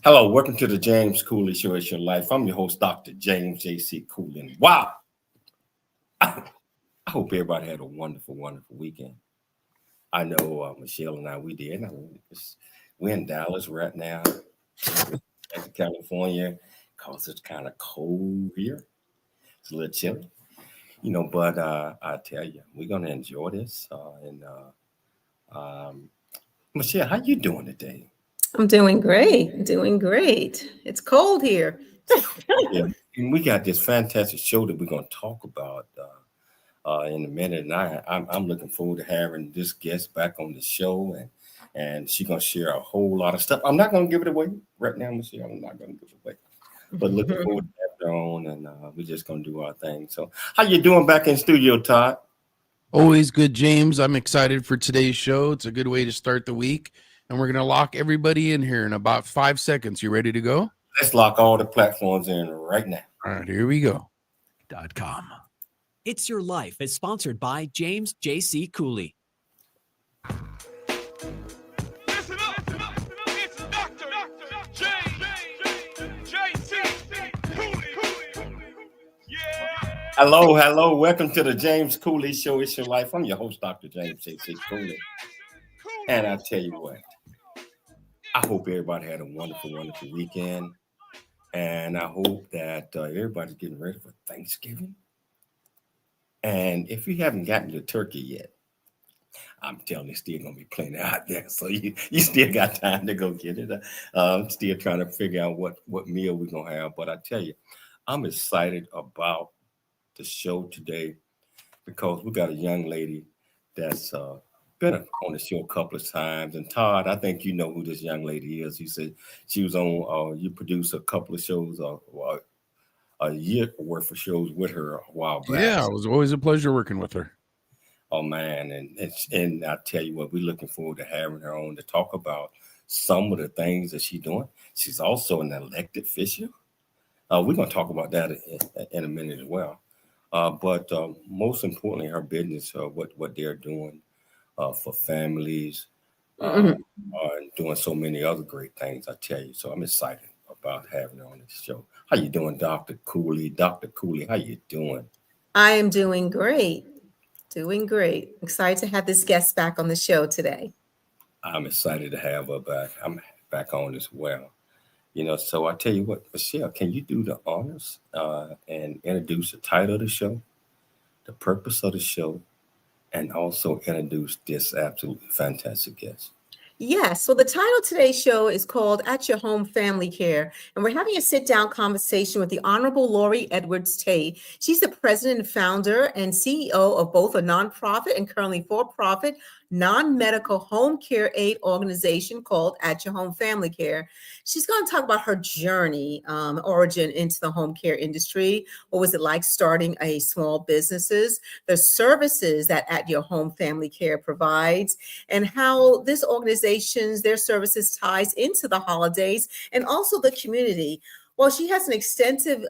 Hello, welcome to the James Cooley Show. It's your life. I'm your host, Dr. James J.C. Cooley. Wow. I hope everybody had a wonderful, wonderful weekend. I know Michelle and I, we did. We're in Dallas right now, California, because it's kind of cold here. It's a little chilly, but I tell you, we're going to enjoy this. Michelle, how you doing today? I'm doing great. It's cold here. Yeah, and we got this fantastic show that we're going to talk about in a minute. And I'm looking forward to having this guest back on the show, and she's going to share a whole lot of stuff. I'm not going to give it away right now, Michelle. I'm not going to give it away, but looking forward to having her on, and we're just going to do our thing. So, how you doing back in studio, Todd? Always good, James. I'm excited for today's show. It's a good way to start the week. And we're going to lock everybody in here in about 5 seconds. You ready to go? Let's lock all the platforms in right now. All right, here we go. .com. It's Your Life is sponsored by James J.C. Cooley. Listen up. It's Dr. James J.C. Cooley. Yeah. Hello. Welcome to the James Cooley Show. It's Your Life. I'm your host, Dr. James J.C. Cooley. And I tell you what, I hope everybody had a wonderful, wonderful weekend. And I hope that everybody's getting ready for Thanksgiving. And if you haven't gotten your turkey yet, I'm telling you, still going to be plenty out there. So you still got time to go get it. I'm still trying to figure out what meal we're going to have. But I tell you, I'm excited about the show today because we got a young lady that's been on the show a couple of times. And Todd, I think you know who this young lady is. You said she was on, you produced a couple of shows, a year worth of shows with her a while back. Yeah, it was always a pleasure working with her. Oh, man. And I tell you what, we're looking forward to having her on to talk about some of the things that she's doing. She's also an elected official. We're going to talk about that in a minute as well. But most importantly, her business, what they're doing for families Mhm. and doing so many other great things, I tell you. So I'm excited about having her on this show. How you doing, Dr. Cooley? Dr. Cooley, how you doing? I am doing great. Doing great. Excited to have this guest back on the show today. I'm excited to have her back. I'm back on as well. So I tell you what, Michelle, can you do the honors and introduce the title of the show, the purpose of the show, and also introduce this absolutely fantastic guest? Yes. So the title of today's show is called At Your Home Familycare. And we're having a sit-down conversation with the Honorable Laurie Edwards-Tate. She's the president and founder and CEO of both a nonprofit and currently for-profit non-medical home care aid organization called At Your Home Family Care. She's going to talk about her journey, origin into the home care industry. What was it like starting a small businesses, the services that At Your Home Family Care provides, and how this organization's, their services ties into the holidays and also the community. Well, she has an extensive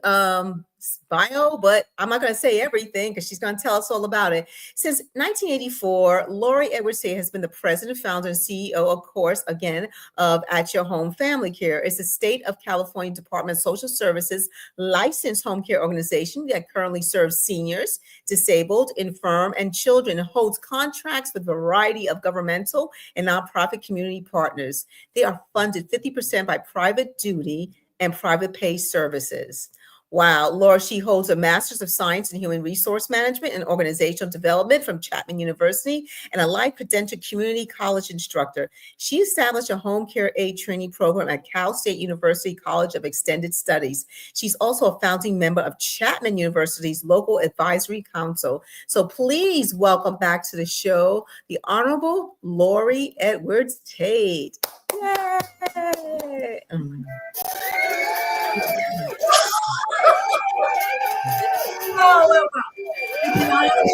bio, but I'm not going to say everything because she's going to tell us all about it. Since 1984, Laurie Edwards-Tate has been the president, founder, and CEO, of course, again, of At Your Home Family Care. It's a state of California Department of Social Services licensed home care organization that currently serves seniors, disabled, infirm, and children, and holds contracts with a variety of governmental and nonprofit community partners. They are funded 50% by private duty and private pay services. Wow. Laura, she holds a Master's of Science in Human Resource Management and Organizational Development from Chapman University and a Life Credential Community College instructor. She established a home care aid training program at Cal State University College of Extended Studies. She's also a founding member of Chapman University's Local Advisory Council. So please welcome back to the show, the Honorable Laurie Edwards-Tate. Yay! Oh my God.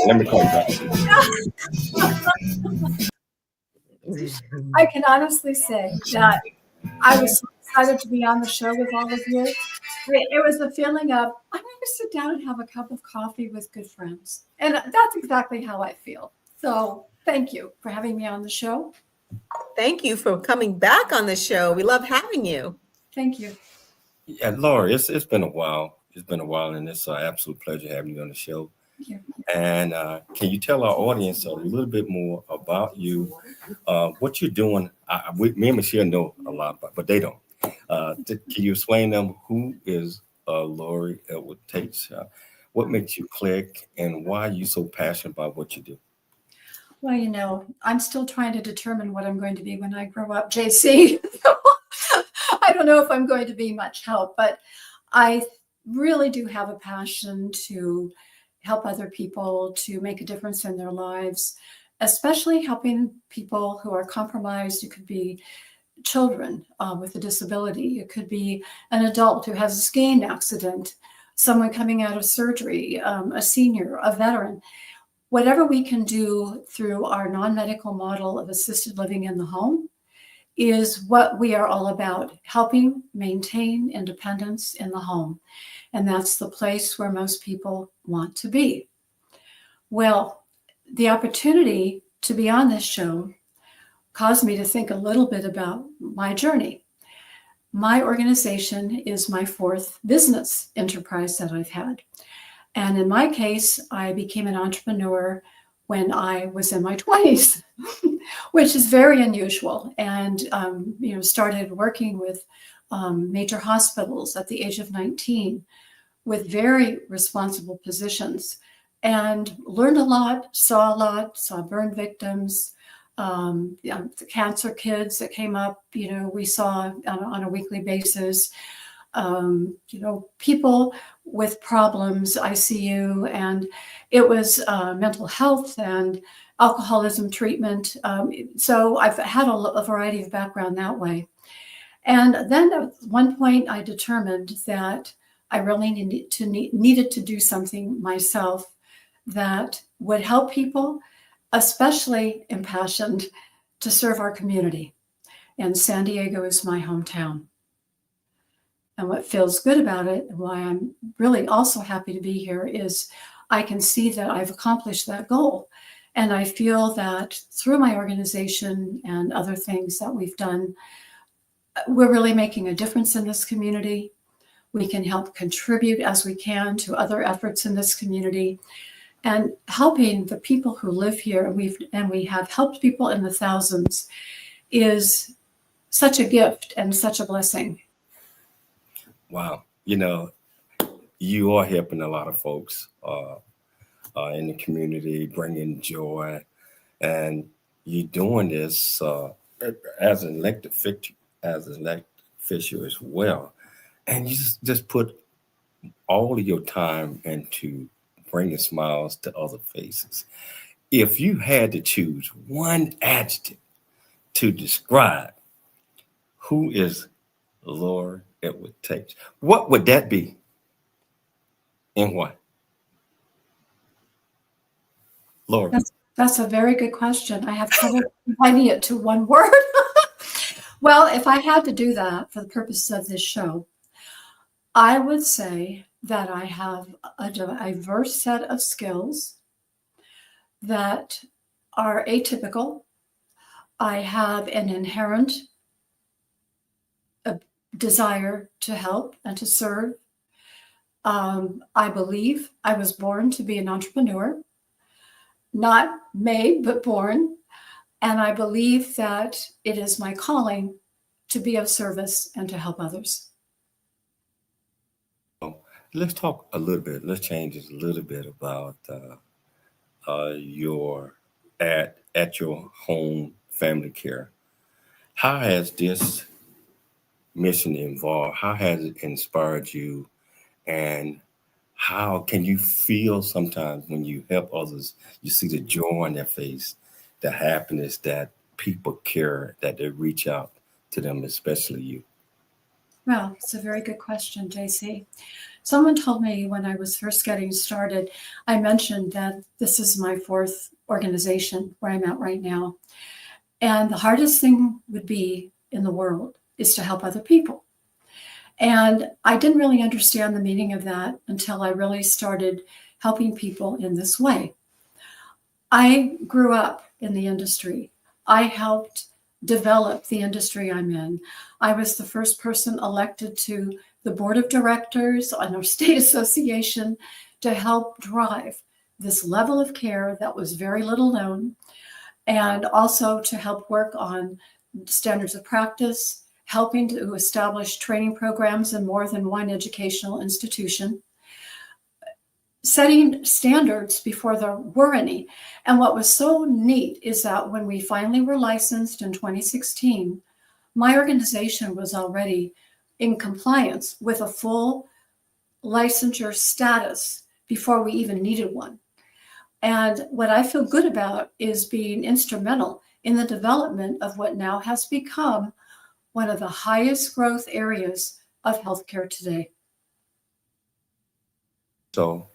Let me call you back. I can honestly say that I was so excited to be on the show with all of you. It was a feeling of, I'm going to sit down and have a cup of coffee with good friends. And that's exactly how I feel. So thank you for having me on the show. Thank you for coming back on the show. We love having you. Thank you. Yeah, Laurie, it's been a while. It's been a while, and it's an absolute pleasure having you on the show. Thank you. And can you tell our audience a little bit more about you, what you're doing? Me and Michelle know a lot, but they don't. Can you explain them who is Laurie Edwards-Tate? What makes you click, and why are you so passionate about what you do? Well, I'm still trying to determine what I'm going to be when I grow up, JC. I don't know if I'm going to be much help, but I really do have a passion to help other people, to make a difference in their lives, especially helping people who are compromised. It could be children with a disability. It could be an adult who has a skiing accident, someone coming out of surgery, a senior, a veteran. Whatever we can do through our non-medical model of assisted living in the home is what we are all about, helping maintain independence in the home. And that's the place where most people want to be. Well, the opportunity to be on this show caused me to think a little bit about my journey. My organization is my fourth business enterprise that I've had. And in my case, I became an entrepreneur when I was in my 20s, which is very unusual. And, started working with major hospitals at the age of 19 with very responsible positions, and learned a lot, saw burn victims, the cancer kids that came up, we saw on a weekly basis, people with problems, ICU, and it was mental health and alcoholism treatment. So I've had a variety of background that way. And then at one point I determined that I really needed to do something myself that would help people, especially impassioned, to serve our community. And San Diego is my hometown. And what feels good about it, and why I'm really also happy to be here, is I can see that I've accomplished that goal. And I feel that through my organization and other things that we've done, we're really making a difference in this community. We can help contribute as we can to other efforts in this community, and helping the people who live here. We have helped people in the thousands is such a gift and such a blessing. Wow. You know, you are helping a lot of folks in the community, bringing joy, and you're doing this as an elected official as well. And you just put all of your time into bringing smiles to other faces. If you had to choose one adjective to describe who is Laurie Edwards-Tate, what would that be? And why? Laurie. That's a very good question. I have trouble finding it to one word. Well, if I had to do that for the purposes of this show, I would say that I have a diverse set of skills that are atypical. I have an inherent desire to help and to serve. I believe I was born to be an entrepreneur, not made, but born. And I believe that it is my calling to be of service and to help others. Let's talk a little bit. Let's change it a little bit about your at your home family care. How has this mission evolved? How has it inspired you? And how can you feel sometimes when you help others, you see the joy on their face, the happiness that people care, that they reach out to them, especially you? Well, it's a very good question, JC. Someone told me when I was first getting started, I mentioned that this is my fourth organization where I'm at right now. And the hardest thing would be in the world is to help other people. And I didn't really understand the meaning of that until I really started helping people in this way. I grew up in the industry. I helped develop the industry I'm in. I was the first person elected to the board of directors on our state association to help drive this level of care that was very little known, and also to help work on standards of practice, helping to establish training programs in more than one educational institution, setting standards before there were any. And what was so neat is that when we finally were licensed in 2016, my organization was already in compliance with a full licensure status before we even needed one. And what I feel good about is being instrumental in the development of what now has become one of the highest growth areas of healthcare today. So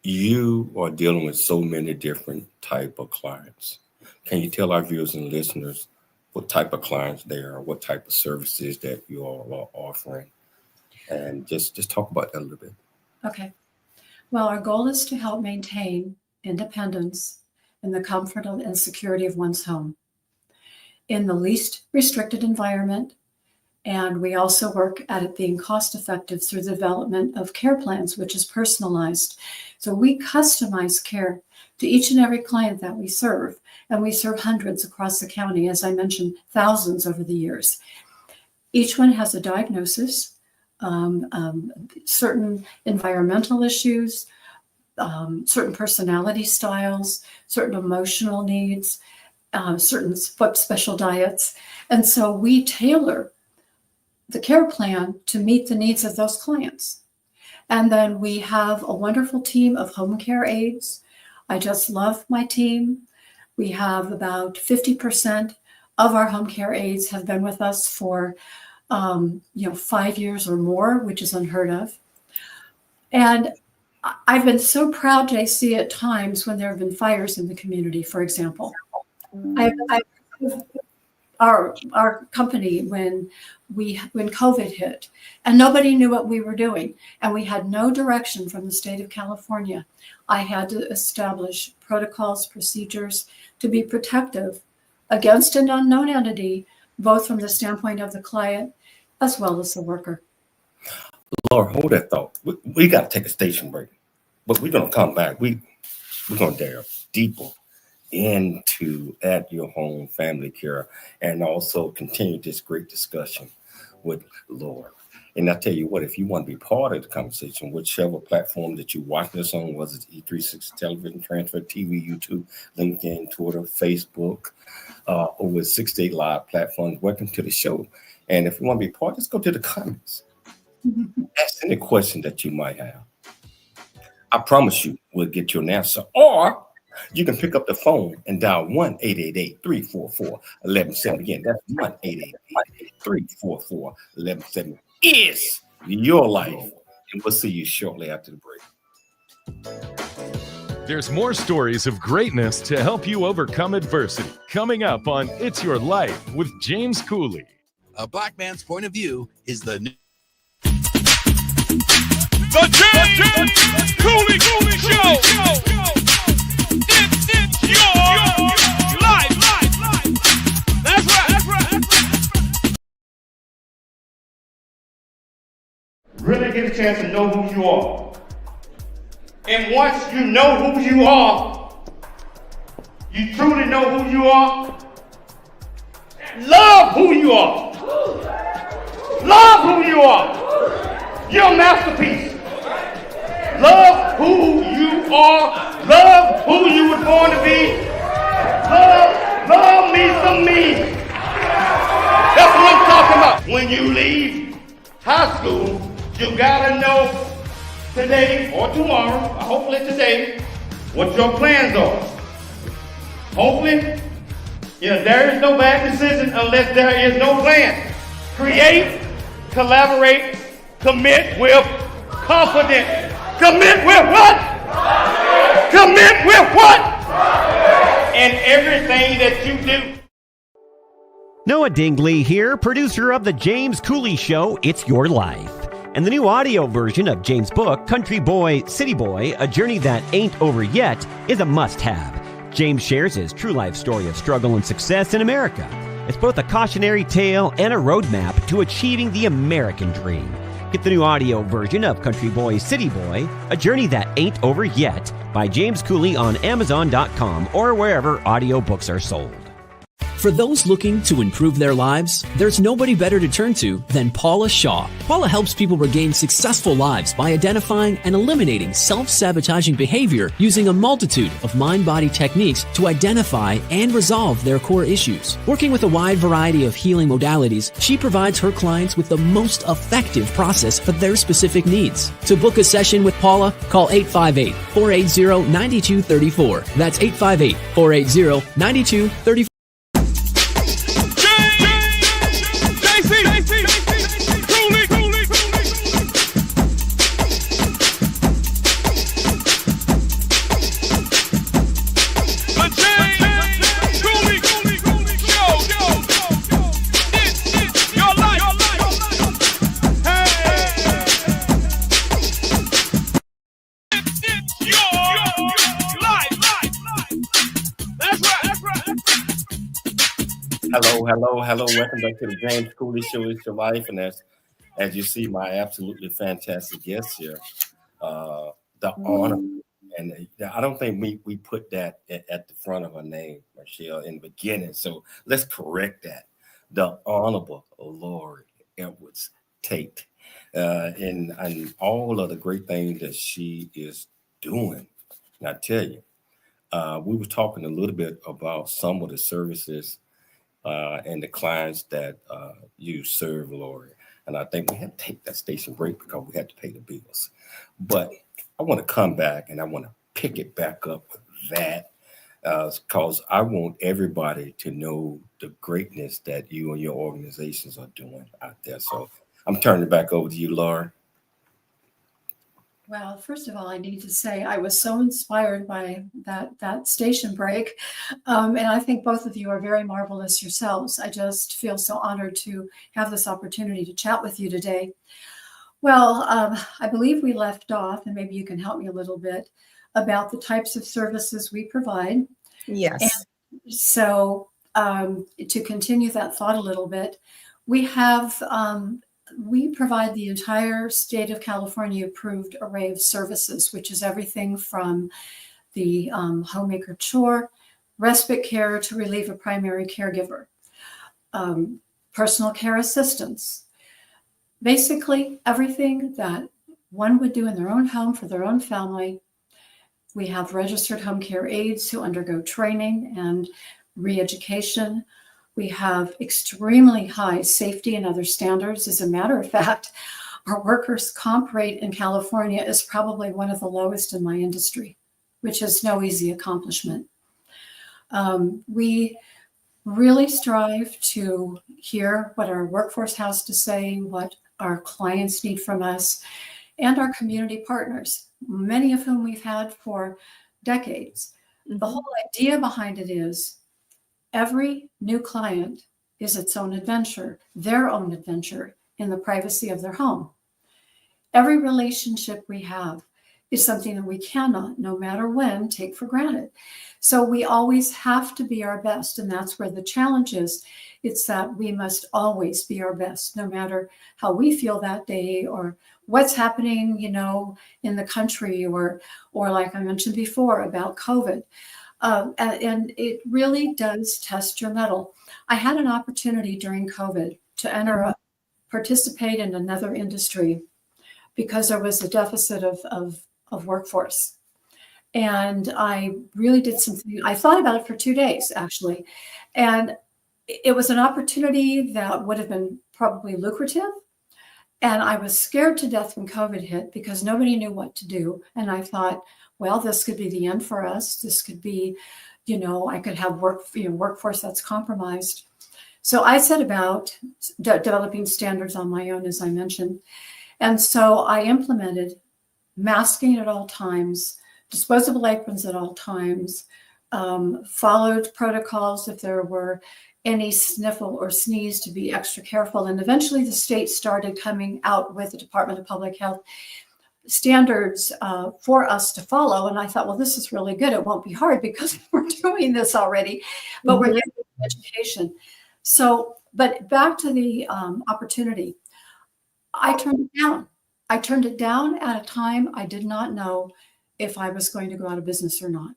you are dealing with so many different type of clients. Can you tell our viewers and listeners what type of clients they are, what type of services that you all are offering? And just talk about that a little bit. Okay. Well, our goal is to help maintain independence in the comfort and security of one's home in the least restricted environment. And we also work at it being cost effective through the development of care plans, which is personalized. So we customize care to each and every client that we serve. And we serve hundreds across the county, as I mentioned, thousands over the years. Each one has a diagnosis, certain environmental issues, certain personality styles, certain emotional needs, certain special diets. And so we tailor the care plan to meet the needs of those clients. And then we have a wonderful team of home care aides. I just love my team. We have about 50% of our home care aides have been with us for 5 years or more, which is unheard of. And I've been so proud, JC, at times when there have been fires in the community, for example. our company when COVID hit, and nobody knew what we were doing, and we had no direction from the state of California. I had to establish protocols, procedures to be protective against an unknown entity, both from the standpoint of the client as well as the worker. Lord, hold that thought. We got to take a station break, but we're going to come back. We're going to delve deeper into At Your Home Family Care and also continue this great discussion with Laura. And I tell you what, if you want to be part of the conversation, whichever platform that you're watching this on, whether it's E360 Television, Transfer TV, YouTube, LinkedIn, Twitter, Facebook, over 68 live platforms, welcome to the show. And if you want to be part, let's go to the comments. Ask any question that you might have. I promise you we'll get you an answer. Or you can pick up the phone and dial 1-888-344-1170. Again, that's 1-888-344-1170. It's your life. And we'll see you shortly after the break. There's more stories of greatness to help you overcome adversity. Coming up on It's Your Life with James Cooley. A black man's point of view is the new. The James Cooley Show. It's your life. That's right. Really get a chance to know who you are. And once you know who you are, you truly know who you are, love who you are. Love who you are. You're a masterpiece. Love who you are. Love who you were born to be. Love me some me. That's what I'm talking about. When you leave high school, you gotta know today or tomorrow, hopefully today, what your plans are. Hopefully, there is no bad decision unless there is no plan. Create, collaborate, commit with confidence. Commit with what? Commit with what? And everything that you do. Noah Dingley here, producer of The James Cooley Show, It's Your Life. And the new audio version of James' book, Country Boy, City Boy, A Journey That Ain't Over Yet, is a must-have. James shares his true life story of struggle and success in America. It's both a cautionary tale and a roadmap to achieving the American dream. Get the new audio version of Country Boy, City Boy, A Journey That Ain't Over Yet by James Cooley on Amazon.com or wherever audiobooks are sold. For those looking to improve their lives, there's nobody better to turn to than Paula Shaw. Paula helps people regain successful lives by identifying and eliminating self-sabotaging behavior using a multitude of mind-body techniques to identify and resolve their core issues. Working with a wide variety of healing modalities, she provides her clients with the most effective process for their specific needs. To book a session with Paula, call 858-480-9234. That's 858-480-9234. Hello. Welcome back to the James Cooley Show. It's Your Life. And as you see, my absolutely fantastic guest here, the honor. And I don't think we put that at the front of her name, Michelle, in the beginning. So let's correct that. The Honorable Laurie Edwards-Tate. And all of the great things that she is doing. And I tell you, we were talking a little bit about some of the services and the clients that you serve, Laurie. And I think we had to take that station break because we had to pay the bills. But I want to come back and I want to pick it back up with that because I want everybody to know the greatness that you and your organizations are doing out there. So I'm turning it back over to you, Laurie. Well, first of all, I need to say I was so inspired by that station break, and I think both of you are very marvelous yourselves. I just feel so honored to have this opportunity to chat with you today. Well, I believe we left off, and maybe you can help me a little bit, about the types of services we provide. Yes. And so to continue that thought a little bit, we have we provide the entire state of California approved array of services, which is everything from the homemaker chore, respite care to relieve a primary caregiver, personal care assistance, basically everything that one would do in their own home for their own family. We have registered home care aides who undergo training and re-education. We have extremely high safety and other standards. As a matter of fact, our workers' comp rate in California is probably one of the lowest in my industry, which is no easy accomplishment. We really strive to hear what our workforce has to say, what our clients need from us, and our community partners, many of whom we've had for decades. Mm-hmm. The whole idea behind it is every new client is its own adventure, their own adventure in the privacy of their home. Every relationship we have is something that we cannot, no matter when, take for granted. So we always have to be our best, and that's where the challenge is. It's that we must always be our best, no matter how we feel that day or what's happening, in the country, or like I mentioned before about COVID. And it really does test your mettle. I had an opportunity during COVID to participate in another industry because there was a deficit of workforce. And I really did something. I thought about it for 2 days, actually. And it was an opportunity that would have been probably lucrative. And I was scared to death when COVID hit because nobody knew what to do. And I thought, well, this could be the end for us. This could be, I could have workforce that's compromised. So I set about developing standards on my own, as I mentioned. And so I implemented masking at all times, disposable aprons at all times, followed protocols if there were any sniffle or sneeze to be extra careful. And eventually the state started coming out with the Department of Public Health standards for us to follow. And I thought, well, this is really good. It won't be hard because we're doing this already, but we're getting education. So, but back to the opportunity, I turned it down. I turned it down at a time I did not know if I was going to go out of business or not.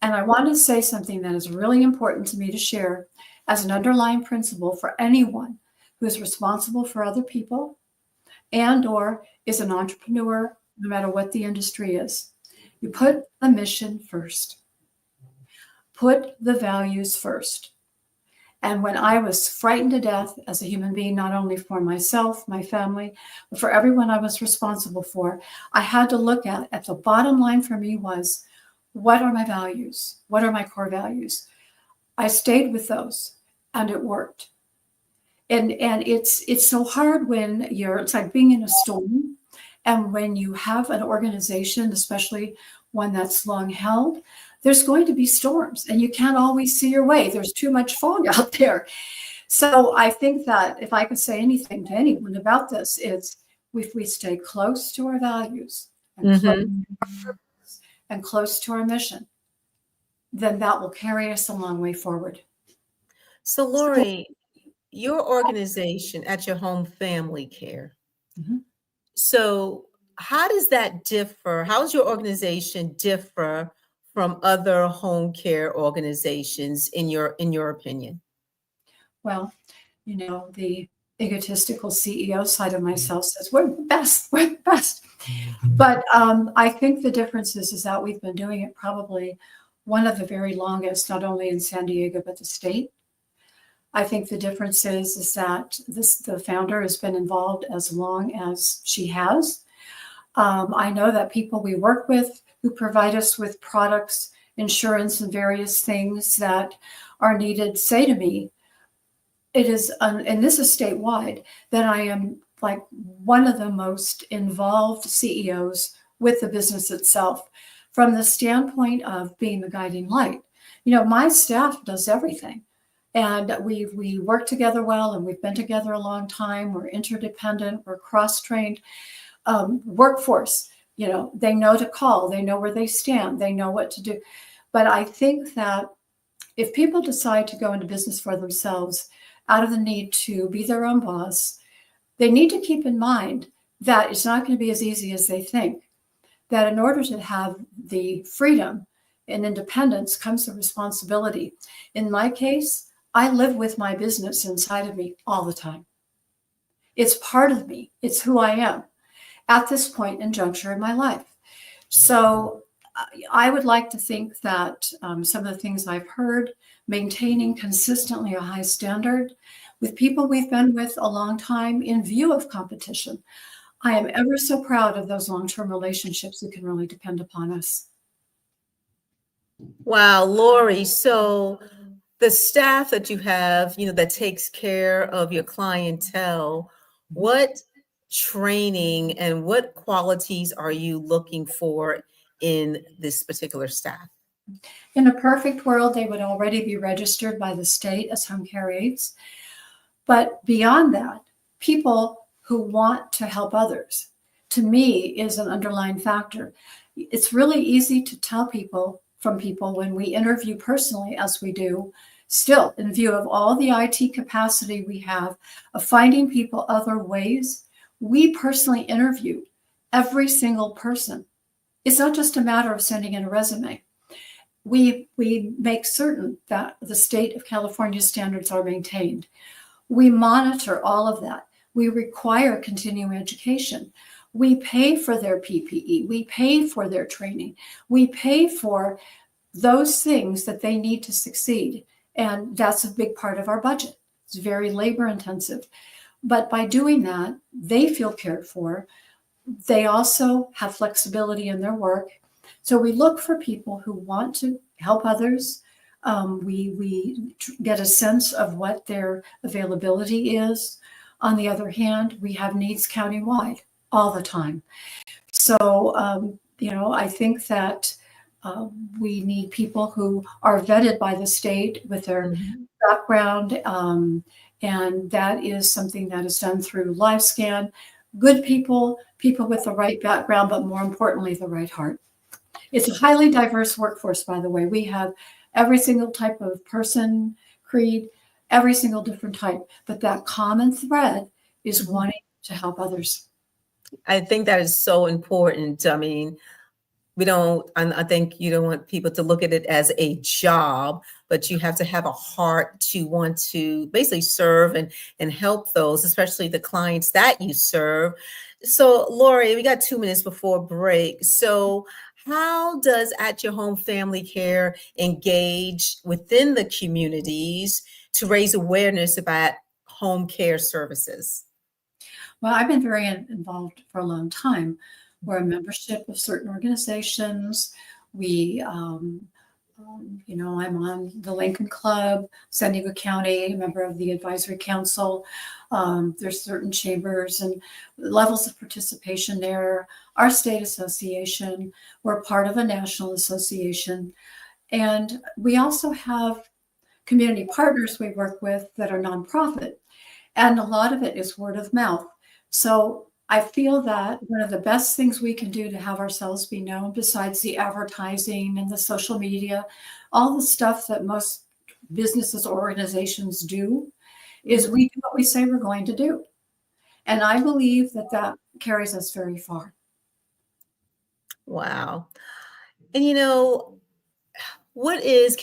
And I want to say something that is really important to me to share as an underlying principle for anyone who is responsible for other people and or is an entrepreneur, no matter what the industry is. You put the mission first. Put the values first. And when I was frightened to death as a human being, not only for myself, my family, but for everyone I was responsible for, I had to look at the bottom line for me was, what are my values? What are my core values? I stayed with those and it worked. And it's so hard when it's like being in a storm. And when you have an organization, especially one that's long held, there's going to be storms and you can't always see your way. There's too much fog out there. So I think that if I could say anything to anyone about this, it's if we stay close to our values and, close to our mission, then that will carry us a long way forward. So Laurie, your organization, At Your Home Familycare. Mm-hmm. So how does that differ? How does your organization differ from other home care organizations in your opinion? Well, the egotistical CEO side of myself says, we're the best. But I think the difference is that we've been doing it probably one of the very longest, not only in San Diego, but the state. I think the difference is that the founder has been involved as long as she has. I know that people we work with who provide us with products, insurance, and various things that are needed say to me, it is, and this is statewide, that I am like one of the most involved CEOs with the business itself, from the standpoint of being the guiding light. My staff does everything, and we work together well, and we've been together a long time. We're interdependent, we're cross-trained. Workforce, they know to call, they know where they stand, they know what to do. But I think that if people decide to go into business for themselves out of the need to be their own boss, they need to keep in mind that it's not going to be as easy as they think. That in order to have the freedom and independence comes the responsibility. In my case, I live with my business inside of me all the time. It's part of me. It's who I am at this point and juncture in my life. So I would like to think that some of the things I've heard, maintaining consistently a high standard with people we've been with a long time in view of competition. I am ever so proud of those long-term relationships that can really depend upon us. Wow, Laurie. So the staff that you have, that takes care of your clientele, what training and what qualities are you looking for in this particular staff? In a perfect world, they would already be registered by the state as home care aides. But beyond that, people who want to help others, to me, is an underlying factor. It's really easy to tell from people when we interview personally, as we do, still in view of all the IT capacity we have of finding people other ways. We personally interview every single person. It's not just a matter of sending in a resume. We make certain that the state of California standards are maintained. We monitor all of that. We require continuing education. We pay for their PPE. We pay for their training. We pay for those things that they need to succeed. And that's a big part of our budget. It's very labor intensive. But by doing that, they feel cared for. They also have flexibility in their work. So we look for people who want to help others. We get a sense of what their availability is. On the other hand, we have needs countywide all the time. So, I think that we need people who are vetted by the state with their background. And that is something that is done through LiveScan. Good people with the right background, but more importantly, the right heart. It's a highly diverse workforce, by the way. We have every single type of person, creed, every single different type. But that common thread is wanting to help others. I think that is so important. I mean, I think you don't want people to look at it as a job, but you have to have a heart to want to basically serve and help those, especially the clients that you serve. So, Laurie, we got 2 minutes before break. So how does At Your Home Family Care engage within the communities to raise awareness about home care services? Well, I've been very involved for a long time. We're a membership of certain organizations. I'm on the Lincoln Club, San Diego County, a member of the Advisory Council. There's certain chambers and levels of participation there. Our state association, we're part of a national association. And we also have community partners we work with that are nonprofit. And a lot of it is word of mouth. So I feel that one of the best things we can do to have ourselves be known, besides the advertising and the social media, all the stuff that most businesses or organizations do, is we do what we say we're going to do. And I believe that carries us very far. Wow. And can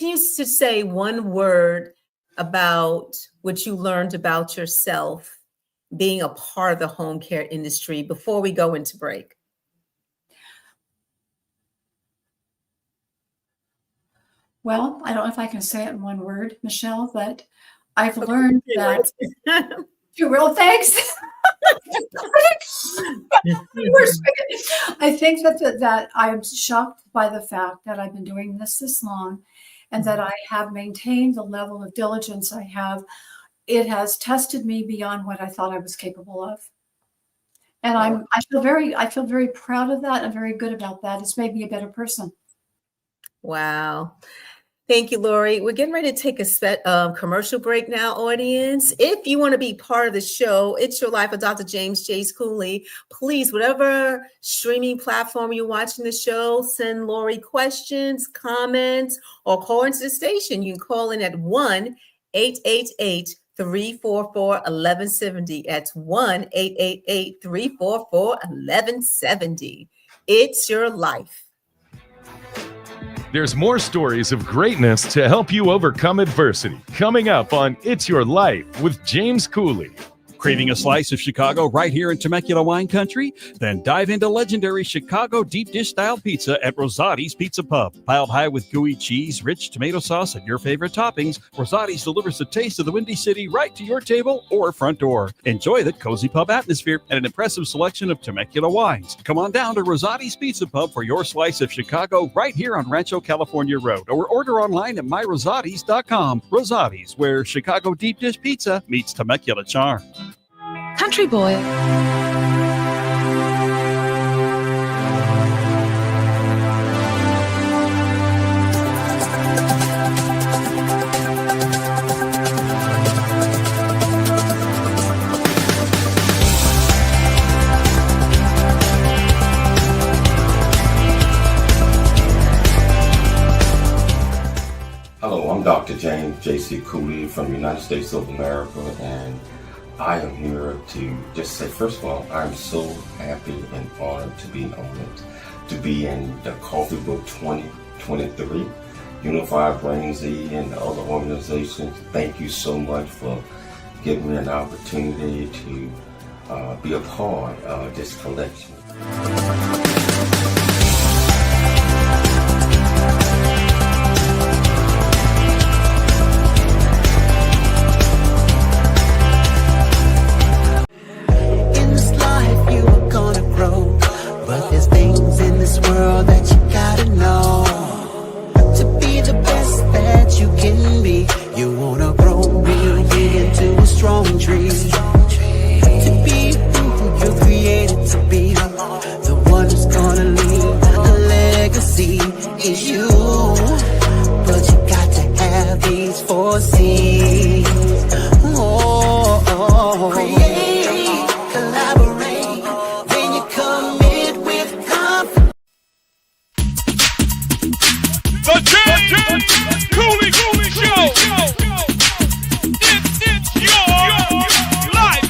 you just say one word about what you learned about yourself being a part of the home care industry before we go into break? Well, I don't know if I can say it in one word, Michelle, but I've learned that. Real thanks. I think that I'm shocked by the fact that I've been doing this long and that I have maintained the level of diligence I have. It has tested me beyond what I thought I was capable of. And I feel very proud of that and very good about that. It's made me a better person. Wow. Thank you, Laurie. We're getting ready to take a commercial break now, audience. If you want to be part of the show, It's Your Life with Dr. James J. Cooley, please, whatever streaming platform you're watching the show, send Laurie questions, comments, or call into the station. You can call in at 1-888-344-1170. That's 1-888-344-1170. It's Your Life. There's more stories of greatness to help you overcome adversity. Coming up on It's Your Life with James Cooley. Craving a slice of Chicago right here in Temecula wine country? Then dive into legendary Chicago deep dish style pizza at Rosati's Pizza Pub. Piled high with gooey cheese, rich tomato sauce, and your favorite toppings, Rosati's delivers the taste of the Windy City right to your table or front door. Enjoy the cozy pub atmosphere and an impressive selection of Temecula wines. Come on down to Rosati's Pizza Pub for your slice of Chicago right here on Rancho California Road, or order online at myrosatis.com. Rosati's, where Chicago deep dish pizza meets Temecula charm. Country boy. Hello, I'm Dr. James J.C. Cooley from the United States of America, and I am here to just say, first of all, I'm so happy and honored to be to be in the Coffee Book 2023, Unified Brain Z and the other organizations. Thank you so much for giving me an opportunity to be a part of this collection. But there's things in this world that you gotta know. To be the best that you can be, you wanna grow real big into a strong tree. To be who you're created to be, the one who's gonna leave a legacy is you. But you got to have these 4 C's. Create, collaborate, then you commit with confidence. The James Cooley Show. It's your life.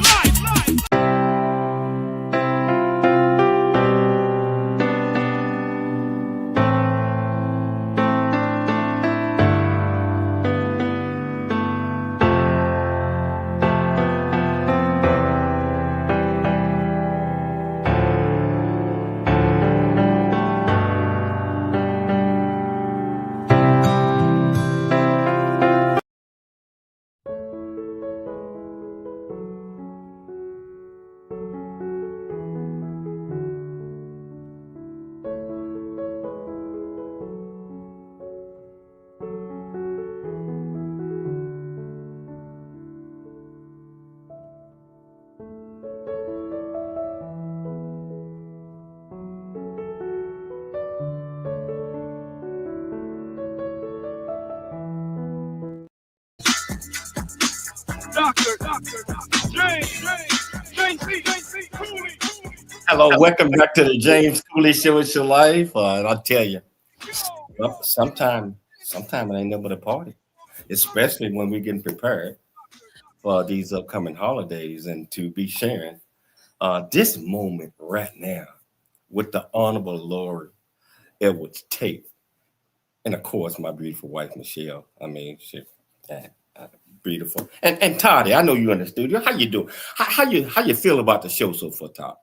Dr. James Cooley. Hello, welcome back to the James Cooley Show. It's Your Life. And I'll tell you, sometime it ain't nothing but a party, especially when we're getting prepared for these upcoming holidays and to be sharing this moment right now with the Honorable Laurie Edwards-Tate. And of course, my beautiful wife, Michelle. I mean, beautiful. And Toddy, I know you're in the studio. How you doing? How you feel about the show so far, Todd?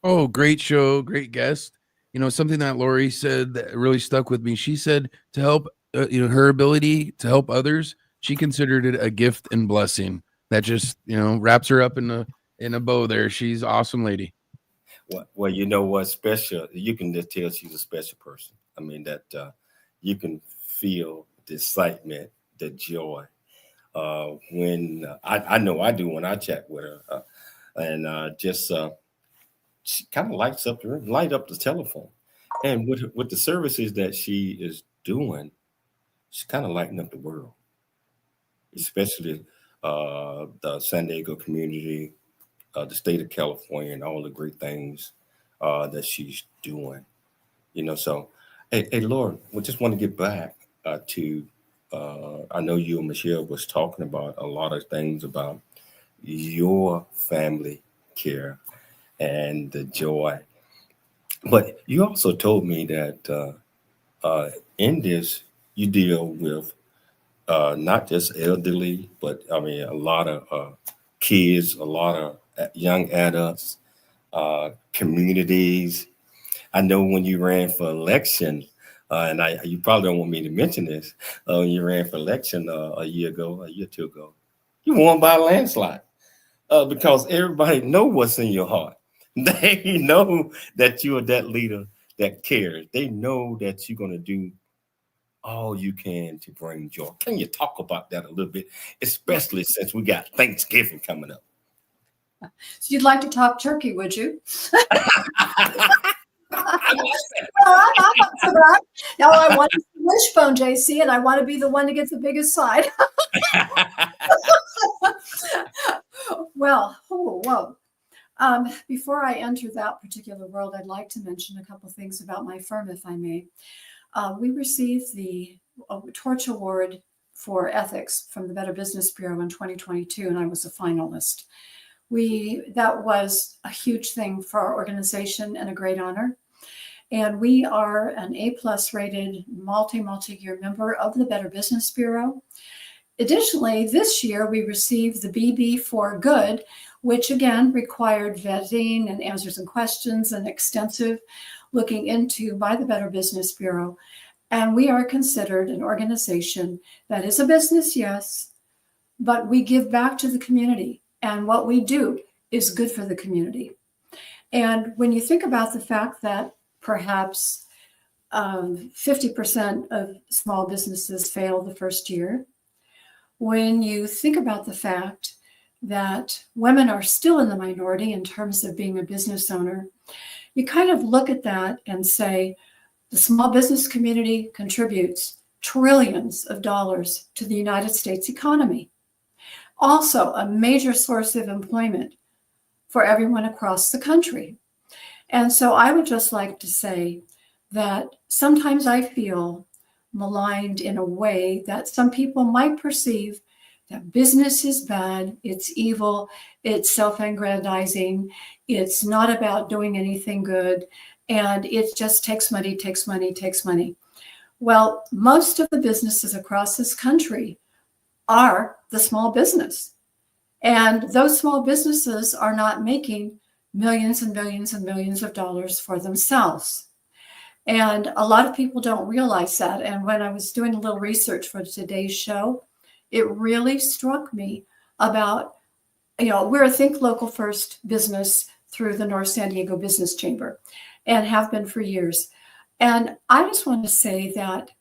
Oh, great show, great guest. You know, something that Laurie said that really stuck with me. She said to help, her ability to help others, she considered it a gift and blessing that just, wraps her up in a bow there. She's an awesome lady. Well, you know what's special? You can just tell she's a special person. I mean, that you can feel the excitement, the joy. When I know I do when I chat with her, and just she kind of lights up the room, light up the telephone. And with the services that she is doing, she's kind of lighting up the world, especially the San Diego community, the state of California, and all the great things that she's doing. So, hey, Laura, we just want to get back to, I know you and Michelle was talking about a lot of things about your family care and the joy. But you also told me that in this, you deal with not just elderly, but I mean, a lot of kids, a lot of young adults, communities. I know when you ran for election, and you probably don't want me to mention this, when you ran for election a year or two ago, you won by a landslide because everybody know what's in your heart. They know that you are that leader that cares. They know that you're going to do all you can to bring joy. Can you talk about that a little bit, especially since we got Thanksgiving coming up? So you'd like to talk turkey, would you? Well, I'm up for that. Now I want to be wishbone, JC, and I want to be the one to get the biggest side. Well, whoa. Before I enter that particular world, I'd like to mention a couple things about my firm, if I may. We received the Torch Award for Ethics from the Better Business Bureau in 2022, and I was a finalist. That was a huge thing for our organization and a great honor. And we are an A+ rated multi-year member of the Better Business Bureau. Additionally, this year we received the BB for Good, which again required vetting and answers and questions and extensive looking into by the Better Business Bureau. And we are considered an organization that is a business, yes, but we give back to the community. And what we do is good for the community. And when you think about the fact that perhaps 50% of small businesses fail the first year, when you think about the fact that women are still in the minority in terms of being a business owner, you kind of look at that and say, the small business community contributes trillions of dollars to the United States economy. Also, a major source of employment for everyone across the country. And so I would just like to say that sometimes I feel maligned in a way that some people might perceive that business is bad, it's evil, it's self-aggrandizing, it's not about doing anything good, and it just takes money. Well, most of the businesses across this country are the small business. And those small businesses are not making millions and millions and millions of dollars for themselves. And a lot of people don't realize that. And when I was doing a little research for today's show, it really struck me about, we're a Think Local First business through the North San Diego Business Chamber and have been for years. And I just want to say that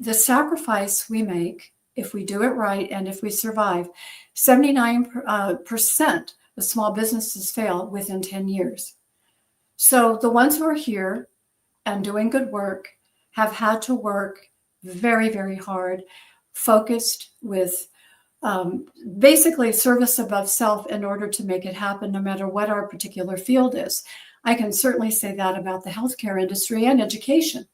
the sacrifice we make, if we do it right and if we survive, 79% of small businesses fail within 10 years. So the ones who are here and doing good work have had to work very, very hard, focused with basically service above self in order to make it happen, no matter what our particular field is. I can certainly say that about the healthcare industry and education.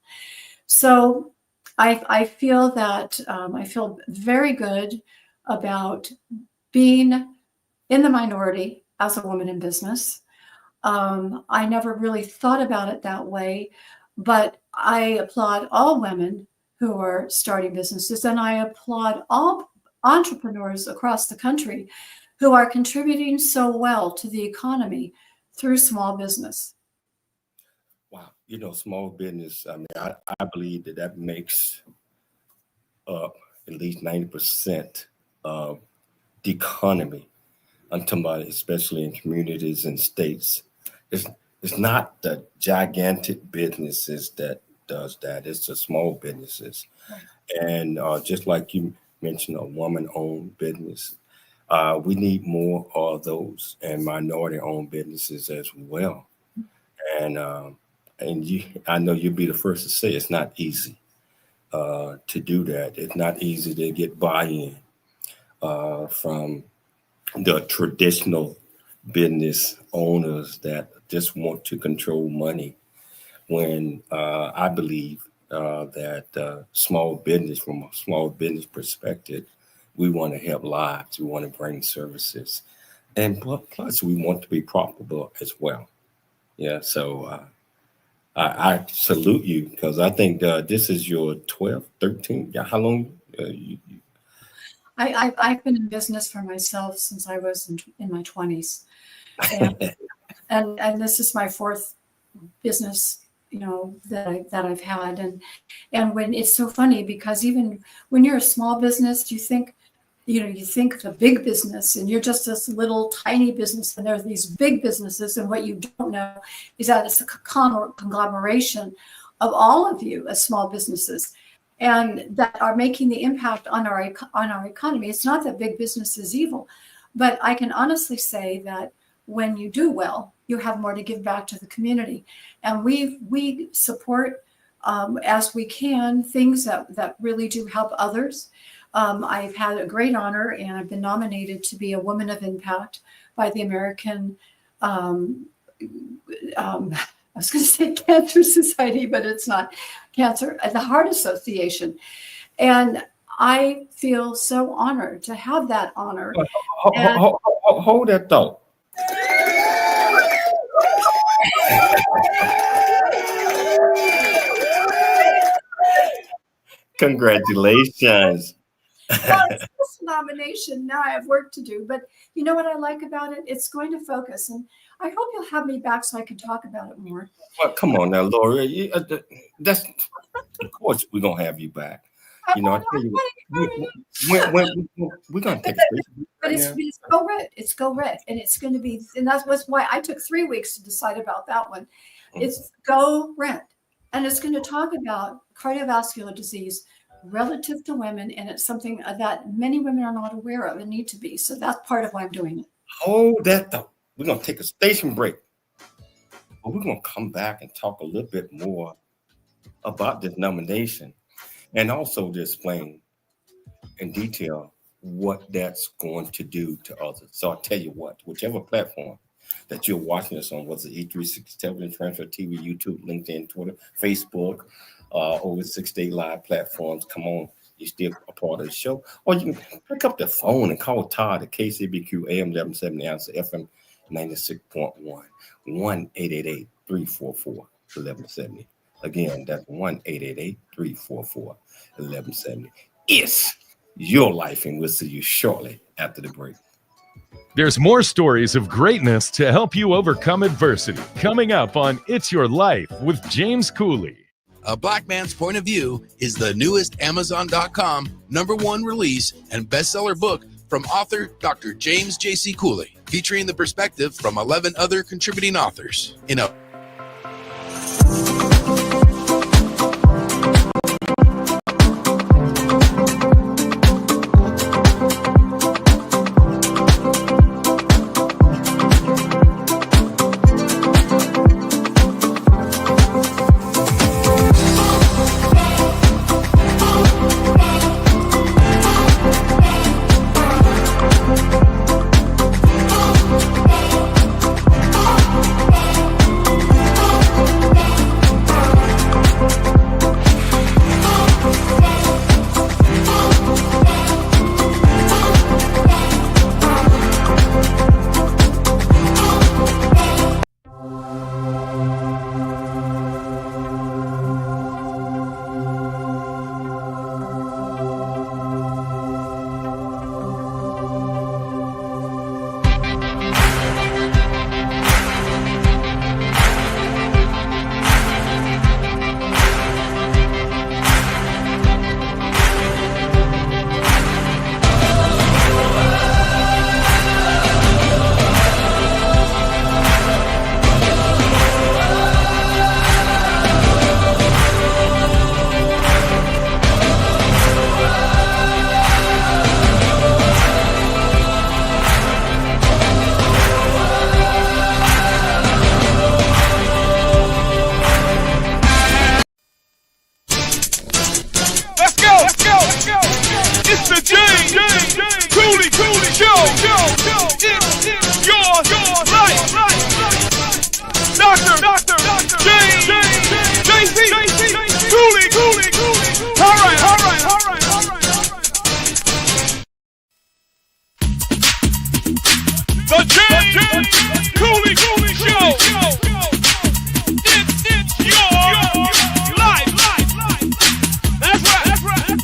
So I feel that I feel very good about being in the minority as a woman in business. I never really thought about it that way, but I applaud all women who are starting businesses, and I applaud all entrepreneurs across the country who are contributing so well to the economy through small business. Wow. Small business, I mean, I believe that makes up at least 90% of the economy. I'm talking about especially in communities and states. It's not the gigantic businesses that does that. It's the small businesses. Right. And just like you mentioned, a woman-owned business, we need more of those and minority-owned businesses as well. And I know you'll be the first to say it's not easy to do that. It's not easy to get buy-in from the traditional business owners that just want to control money. When I believe that small business, from a small business perspective, we want to help lives. We want to bring services, and plus we want to be profitable as well. Yeah, so I salute you, because I think this is your 12th, 13th. Yeah, how long? I've been in business for myself since I was in my 20s, and this is my fourth business, that I've had, and when it's so funny, because even when you're a small business, you think the big business, and you're just this little tiny business, and there's these big businesses, and what you don't know is that it's a conglomeration of all of you as small businesses, and that are making the impact on our economy. It's not that big business is evil, but I can honestly say that when you do well, you have more to give back to the community, and we support as we can things that really do help others. I've had a great honor, and I've been nominated to be a Woman of Impact by the American, I was going to say Cancer Society, but it's not Cancer, the Heart Association. And I feel so honored to have that honor. Hold that thought. Congratulations. Well, it's this nomination. Now I have work to do, but you know what I like about it? It's going to focus, and I hope you'll have me back so I can talk about it more. Well, come on now, Laurie. That's of course we're gonna have you back. I tell you what, we're gonna take a break. But it's go red. It's go red, and it's going to be, and that's why I took 3 weeks to decide about that one. It's go red, and it's going to talk about cardiovascular disease relative to women, and it's something that many women are not aware of and need to be. So that's part of why I'm doing it. Hold that thought. We're going to take a station break, but we're going to come back and talk a little bit more about this nomination, and also to explain in detail what that's going to do to others. So I'll tell you what, whichever platform that you're watching us on, whether it's E360 Television, Transfer TV, YouTube, LinkedIn, Twitter, Facebook, over 6-day live platforms, come on, you're still a part of the show. Or you can pick up the phone and call Todd at KCBQ AM 1170 Answer FM 96.1, 1-888-344-1170. Again, that's 1-888-344-1170. It's your life, and we'll see you shortly after the break. There's more stories of greatness to help you overcome adversity coming up on It's Your Life with James Cooley. A Black Man's Point of View is the newest Amazon.com #1 release and bestseller book from author Dr. James J.C. Cooley, featuring the perspective from 11 other contributing authors in a The James Cooley Show. It's your life. That's right.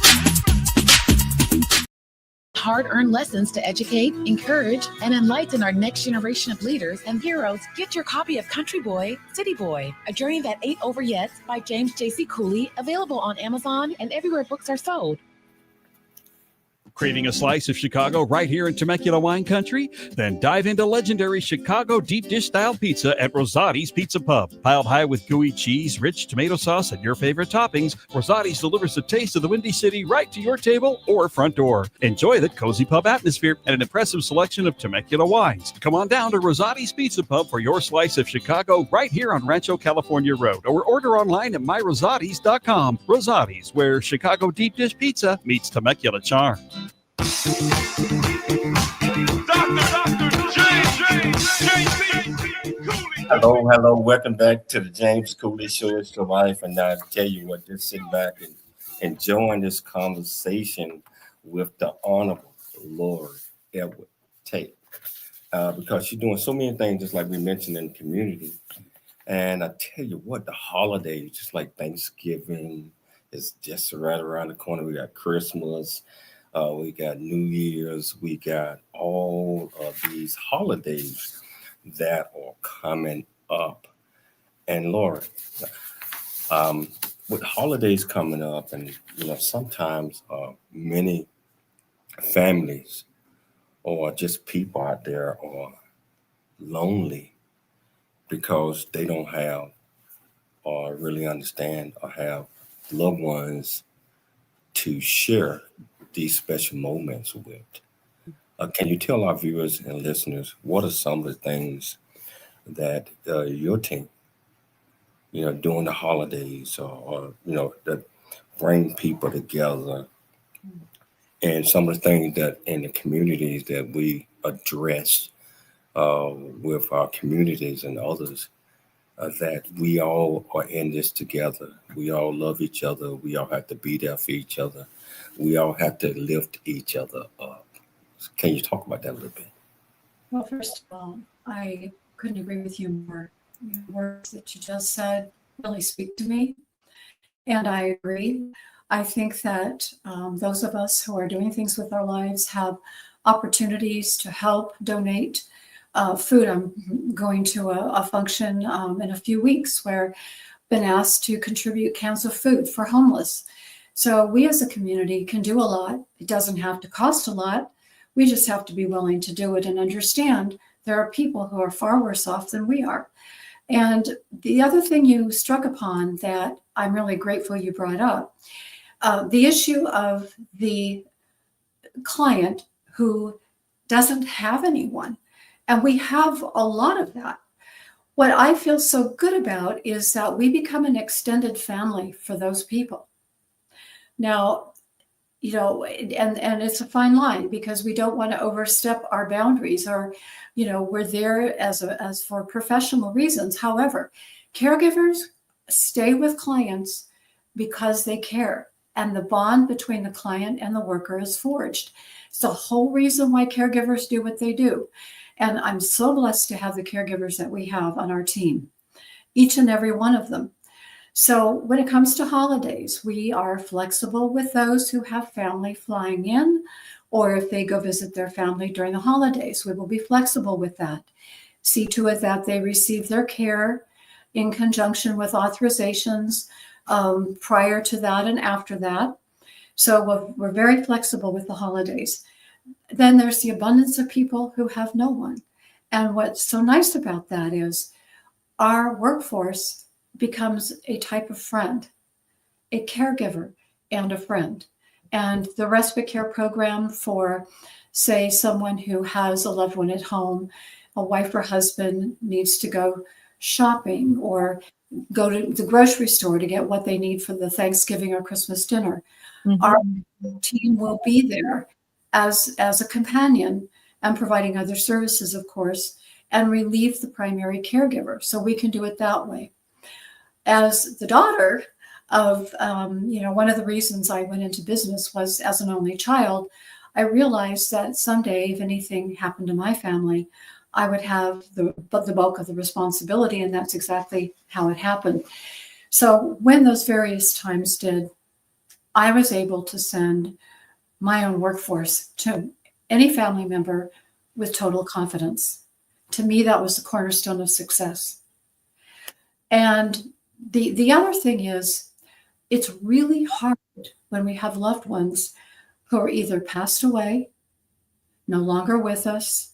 Hard-earned lessons to educate, encourage, and enlighten our next generation of leaders and heroes. Get your copy of Country Boy, City Boy, A Journey That Ain't Over Yet by James J.C. Cooley, available on Amazon and everywhere books are sold. Craving a slice of Chicago right here in Temecula wine country? Then dive into legendary Chicago deep dish style pizza at Rosati's Pizza Pub. Piled high with gooey cheese, rich tomato sauce, and your favorite toppings, Rosati's delivers the taste of the Windy City right to your table or front door. Enjoy the cozy pub atmosphere and an impressive selection of Temecula wines. Come on down to Rosati's Pizza Pub for your slice of Chicago right here on Rancho California Road, or order online at myrosatis.com. Rosati's, where Chicago deep dish pizza meets Temecula charm. Hello. Welcome back to the James Cooley Show. It's your life. And I tell you what, just sitting back and enjoying this conversation with the Honorable Laurie Edwards-Tate. Because she's doing so many things, just like we mentioned, in the community. And I tell you what, the holidays, just like Thanksgiving, is just right around the corner. We got Christmas. We got New Year's, we got all of these holidays that are coming up. And Lord, with holidays coming up, and sometimes many families or just people out there are lonely because they don't have or really understand or have loved ones to share these special moments with. Can you tell our viewers and listeners what are some of the things that your team, during the holidays or that bring people together, and some of the things that in the communities that we address with our communities and others, that we all are in this together. We all love each other. We all have to be there for each other. We all have to lift each other up. Can you talk about that a little bit? Well, first of all, I couldn't agree with you more. The words that you just said really speak to me. And I agree. I think that those of us who are doing things with our lives have opportunities to help donate food. I'm going to a function in a few weeks where I've been asked to contribute cans of food for homeless. So we as a community can do a lot. It doesn't have to cost a lot. We just have to be willing to do it and understand there are people who are far worse off than we are. And the other thing you struck upon that I'm really grateful you brought up, the issue of the client who doesn't have anyone. And we have a lot of that. What I feel so good about is that we become an extended family for those people. Now, and it's a fine line because we don't want to overstep our boundaries, or, we're there as for professional reasons. However, caregivers stay with clients because they care, and the bond between the client and the worker is forged. It's the whole reason why caregivers do what they do. And I'm so blessed to have the caregivers that we have on our team, each and every one of them. So when it comes to holidays, we are flexible with those who have family flying in, or if they go visit their family during the holidays, we will be flexible with that. See to it that they receive their care in conjunction with authorizations prior to that and after that. So we're very flexible with the holidays. Then there's the abundance of people who have no one. And what's so nice about that is our workforce becomes a type of friend, a caregiver and a friend. And the respite care program for, say, someone who has a loved one at home, a wife or husband needs to go shopping or go to the grocery store to get what they need for the Thanksgiving or Christmas dinner. Mm-hmm. Our team will be there as a companion and providing other services, of course, and relieve the primary caregiver. So we can do it that way. As the daughter of, one of the reasons I went into business was as an only child, I realized that someday, if anything happened to my family, I would have the bulk of the responsibility, and that's exactly how it happened. So when those various times did, I was able to send my own workforce to any family member with total confidence. To me, that was the cornerstone of success. And the other thing is, it's really hard when we have loved ones who are either passed away, no longer with us.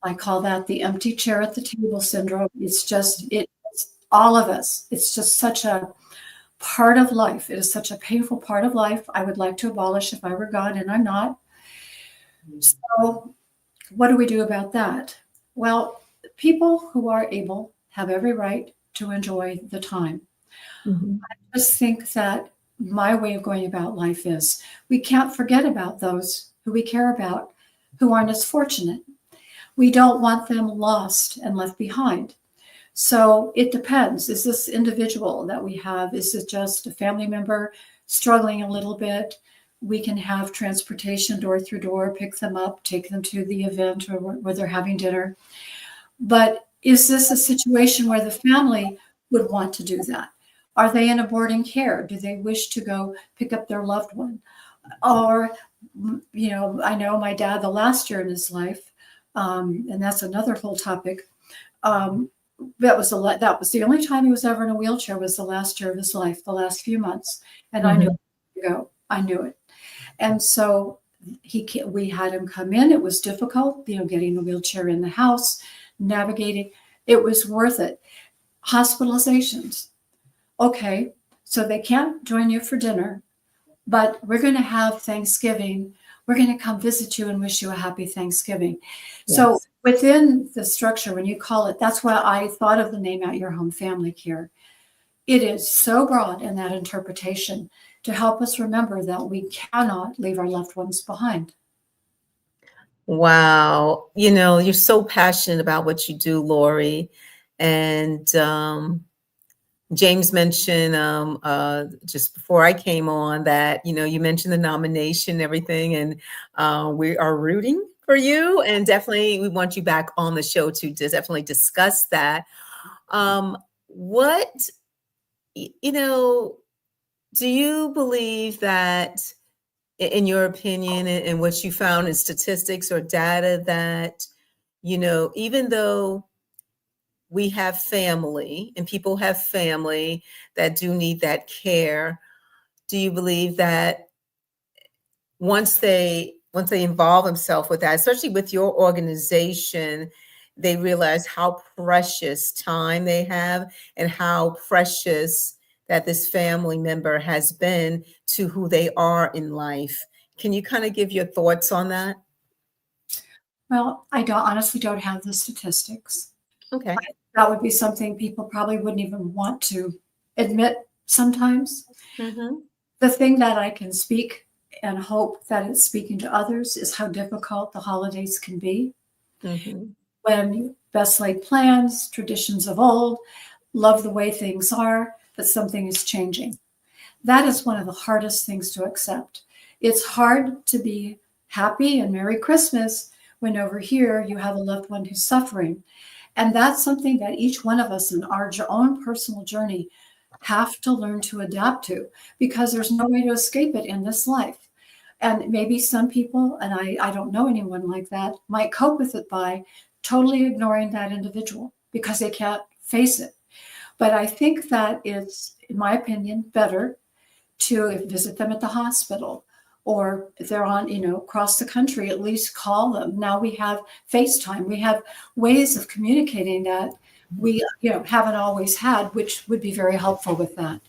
I call that the empty chair at the table syndrome. It's all of us. It's just such a part of life. It is such a painful part of life. I would like to abolish if I were God, and I'm not. So what do we do about that? Well, people who are able have every right to enjoy the time. I just think that my way of going about life is we can't forget about those who we care about, who aren't as fortunate. We don't want them lost and left behind. So it depends. Is this individual that we have, is it just a family member struggling a little bit? We can have transportation door through door, pick them up, take them to the event or where they're having dinner. But is this a situation where the family would want to do that? Are they in a boarding care? Do they wish to go pick up their loved one? Or, I know my dad, the last year in his life, and that's another whole topic. That was the only time he was ever in a wheelchair, was the last year of his life, the last few months. And I knew it to go. I knew it. And so we had him come in. It was difficult, getting the wheelchair in the house, navigating. It was worth it. Hospitalizations. Okay, so they can't join you for dinner, but we're going to have Thanksgiving. We're going to come visit you and wish you a happy Thanksgiving. Yes. So within the structure, when you call it, that's why I thought of the name At Your Home Familycare. It is so broad in that interpretation to help us remember that we cannot leave our loved ones behind. Wow. You're so passionate about what you do, Laurie. And James mentioned just before I came on that, you mentioned the nomination and everything, and we are rooting for you. And definitely we want you back on the show to definitely discuss that. Do you believe that, in your opinion, and what you found in statistics or data, that, even though we have family and people have family that do need that care, do you believe that once they involve themselves with that, especially with your organization, they realize how precious time they have and how precious that this family member has been to who they are in life? Can you kind of give your thoughts on that? Well, I honestly don't have the statistics. Okay. That would be something people probably wouldn't even want to admit sometimes. The thing that I can speak and hope that it's speaking to others is how difficult the holidays can be. When best laid plans, traditions of old, love the way things are, but something is changing. That is one of the hardest things to accept. It's hard to be happy and Merry Christmas when over here you have a loved one who's suffering. And that's something that each one of us in our own personal journey have to learn to adapt to, because there's no way to escape it in this life. And maybe some people, and I don't know anyone like that, might cope with it by totally ignoring that individual because they can't face it. But I think that it's, in my opinion, better to visit them at the hospital, or if they're on, across the country, at least call them. Now we have FaceTime. We have ways of communicating that we, haven't always had, which would be very helpful with that.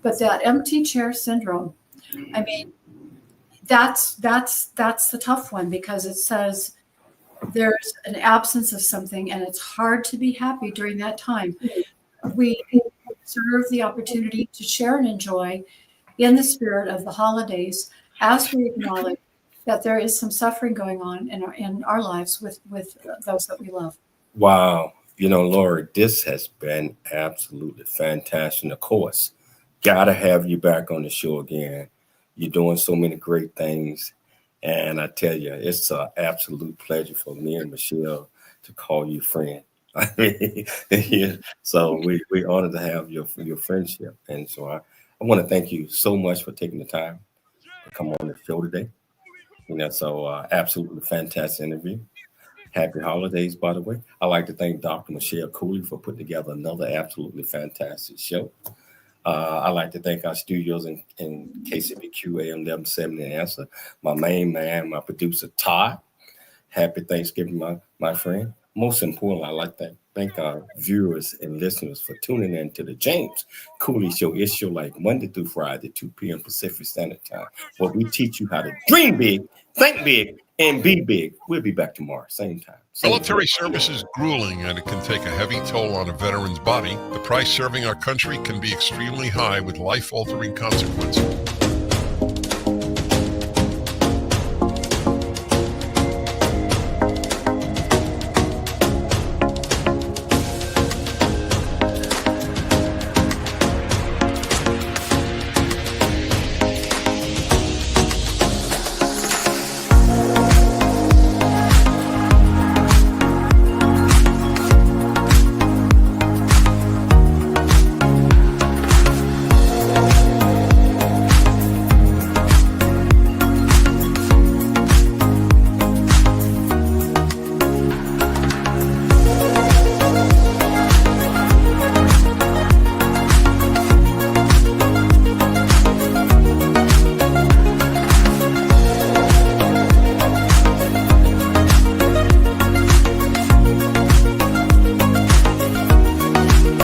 But that empty chair syndrome, I mean, that's the tough one, because it says there's an absence of something and it's hard to be happy during that time. We deserve the opportunity to share and enjoy in the spirit of the holidays, as we acknowledge that there is some suffering going on in our lives with those that we love. Wow. Laurie, this has been absolutely fantastic. Of course, got to have you back on the show again. You're doing so many great things. And I tell you, it's an absolute pleasure for me and Michelle to call you friend. Yeah. So we honored to have your friendship. And so I want to thank you so much for taking the time to come on the show today. So absolutely fantastic interview. Happy holidays, by the way. I'd like to thank Dr. Michelle Cooley for putting together another absolutely fantastic show. I'd like to thank our studios in KCBQ AM 1170 Answer, my main man, my producer, Todd. Happy Thanksgiving, my friend. Most importantly, I'd like to thank our viewers and listeners for tuning in to the James Cooley Show. It's your life, Monday through Friday, 2 p.m. Pacific Standard Time, where we teach you how to dream big, think big, and be big. We'll be back tomorrow, same time. Military service is grueling and it can take a heavy toll on a veteran's body. The price serving our country can be extremely high with life-altering consequences.